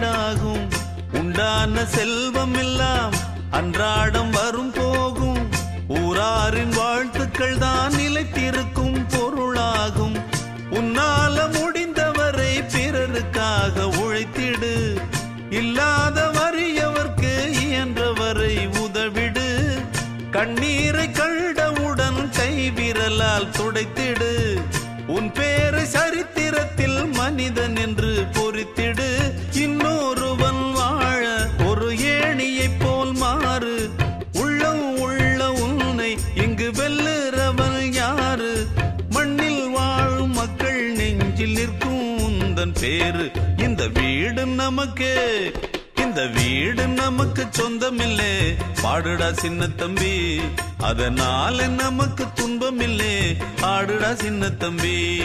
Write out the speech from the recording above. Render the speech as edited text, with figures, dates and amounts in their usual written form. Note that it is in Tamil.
வீடாகும். உண்டான செல்வம் எல்லாம் அன்றாடம் வரும் போகும். ஊராரின் வாழ்த்துக்கள் தான் நிலைத்திருக்கும் பொருளாகும். உன்னால முடிந்தவரை பிறருக்காக உழைத்திடு. இல்லாத வறியவர்க்கு இயன்றவரை உதவிடு. கண்ணீரை கண்டவுடன் கைவிரலால் துடைத்திடு. உன் பேரை சரித்திரத்தில் மனிதன் என்று பொறித்திடு. இன்னொருவன் வாழ ஒரு ஏணியைப் போல் மாறு. உள்ளம் உள்ள உன்னை இங்கு வெல்லுறவன் யாரு? மண்ணில் வாழும் மக்கள் நெஞ்சில் நிற்கும் உந்தன் பேரு. இந்த வீடு நமக்கு, இந்த வீடு நமக்கு சொந்தமில்லே. பாடுடா சின்ன தம்பி, அதனால நமக்கு துன்பமில்லே. ஆடுடா சின்ன தம்பி.